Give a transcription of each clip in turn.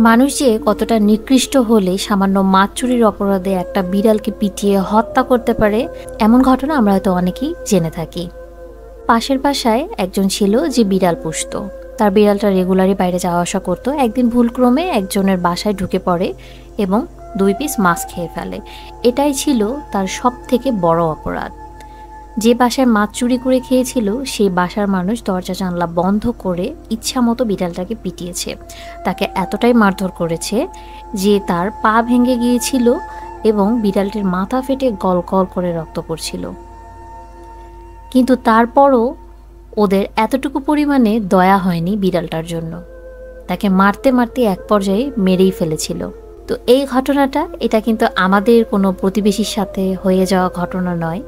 মানুষ যে কতটা নিকৃষ্ট হলে সামান্য মাছ চুরির অপরাধে একটা বিড়ালকে পিটিয়ে হত্যা করতে পারে, এমন ঘটনা আমরা হয়তো অনেকেই জেনে থাকি। পাশের বাসায় একজন ছিল যে বিড়াল পুষত। তার বিড়ালটা রেগুলারই বাইরে যাওয়া আসা করতো। একদিন ভুলক্রমে একজনের বাসায় ঢুকে পড়ে এবং 2 পিস মাছ খেয়ে ফেলে। এটাই ছিল তার সব থেকে বড় অপরাধ। যে বাসায় মাছ চুরি করে খেয়েছিল সেই বাসার মানুষ দরজা জানলা বন্ধ করে ইচ্ছামতো বিড়ালটাকে পিটিয়েছে। তাকে এতটাই মারধর করেছে যে তার পা ভেঙে গিয়েছিল এবং বিড়ালটির মাথা ফেটে গল গল করে রক্ত পড়ছিল। কিন্তু তারপরও ওদের এতটুকু পরিমাণে দয়া হয়নি বিড়ালটার জন্য। তাকে মারতে মারতে এক পর্যায়ে মেরেই ফেলেছিল। তো এই ঘটনাটা এটা কিন্তু আমাদের কোনো প্রতিবেশীর সাথে হয়ে যাওয়া ঘটনা নয়।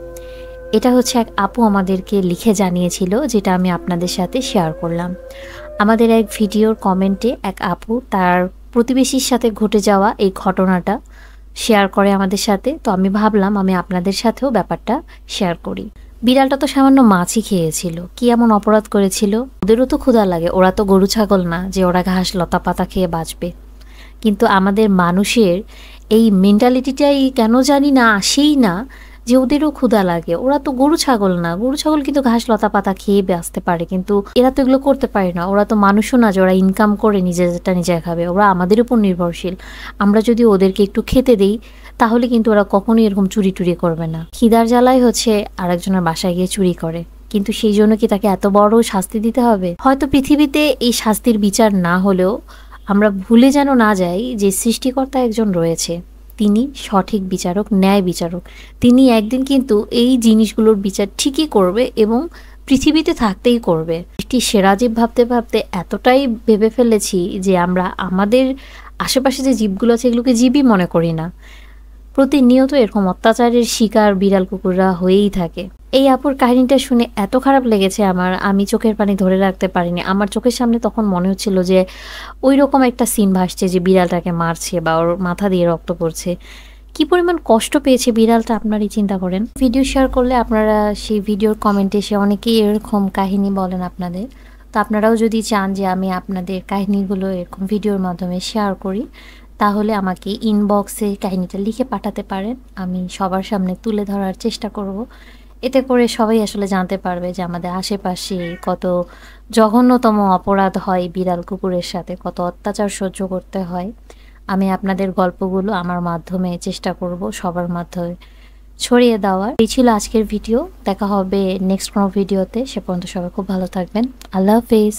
এটা হচ্ছে এক আপু আমাদেরকে লিখে জানিয়েছিল, যেটা আমি আপনাদের সাথে শেয়ার করলাম। আমাদের এক ভিডিওর কমেন্টে এক আপু তার প্রতিবেশীর সাথে ঘটে যাওয়া এই ঘটনাটা শেয়ার করে আমাদের সাথে। তো আমি ভাবলাম আমি আপনাদের সাথেও ব্যাপারটা শেয়ার করি। বিড়ালটা তো সামান্য মাছই খেয়েছিল, কি এমন অপরাধ করেছিল? ওদেরও তো ক্ষুধা লাগে, ওরা তো গরু ছাগল না যে ওরা ঘাস লতা পাতা খেয়ে বাঁচবে। কিন্তু আমাদের মানুষের এই মেন্টালিটিটাই কেন জানি না আসেই না যে ওদেরও ক্ষুধা লাগে। ওরা তো গরু ছাগল না, গরু ছাগল কিন্তু ঘাস লতা পাতা খেয়ে বাঁচতে পারে, কিন্তু এরা তো এগুলো করতে পারে না। ওরা তো মানুষও না যে ওরা ইনকাম করে নিজেরটা নিজে খাবে। ওরা আমাদের উপর নির্ভরশীল। আমরা যদি ওদেরকে একটু খেতে দিই তাহলে কিন্তু ওরা কখনোই এরকম চুরি টুরি করবে না। খিদার জ্বালাই হচ্ছে আরেকজনের বাসায় গিয়ে চুরি করে, কিন্তু সেই জন্য কি তাকে এত বড় শাস্তি দিতে হবে? হয়তো পৃথিবীতে এই শাস্তির বিচার না হলেও আমরা ভুলে যেন না যাই যে সৃষ্টিকর্তা একজন রয়েছে। তিনি সঠিক বিচারক, ন্যায় বিচারক। তিনি একদিন কিন্তু এই জিনিসগুলোর বিচার ঠিকই করবে এবং পৃথিবীতে থাকতেই করবে। একটি সেরা জীব ভাবতে ভাবতে এতটাই ভেবে ফেলেছি যে আমরা আমাদের আশেপাশে যে জীবগুলো আছে এগুলোকে জীবই মনে করি না। প্রতিনিয়ত এরকম অত্যাচারের শিকার বিড়াল কুকুররা হয়েই থাকে। এই আপুর কাহিনীটা শুনে এত খারাপ লেগেছে আমার, আমি চোখের পানি ধরে রাখতে পারিনি। আমার চোখের সামনে তখন মনে হচ্ছিল যে ওই রকম একটা সিন ভাসছে যে বিড়ালটাকে মারছে বা ওর মাথা দিয়ে রক্ত পড়ছে। কি পরিমাণ কষ্ট পেয়েছে বিড়ালটা আপনারই চিন্তা করেন। ভিডিও শেয়ার করলে আপনারা সেই ভিডিওর কমেন্টে এসে অনেকেই এরকম কাহিনী বলেন আপনাদের। তো আপনারাও যদি চান যে আমি আপনাদের কাহিনীগুলো এরকম ভিডিওর মাধ্যমে শেয়ার করি, তাহলে আমাকে ইনবক্সে কাহিনীটা লিখে পাঠাতে পারেন। আমি সবার সামনে তুলে ধরার চেষ্টা করব। এতে করে সবাই আসলে জানতে পারবে যে আমাদের আশেপাশে কত জঘন্যতম অপরাধ হয় বিড়াল কুকুরের সাথে, কত অত্যাচার সহ্য করতে হয়। আমি আপনাদের গল্পগুলো আমার মাধ্যমে চেষ্টা করব সবার মাধ্যমে ছড়িয়ে দেওয়ার। এই ছিল আজকের ভিডিও। দেখা হবে নেক্সট কোনো ভিডিওতে। সে পর্যন্ত সবাই খুব ভালো থাকবেন। আল্লাহ হাফেজ।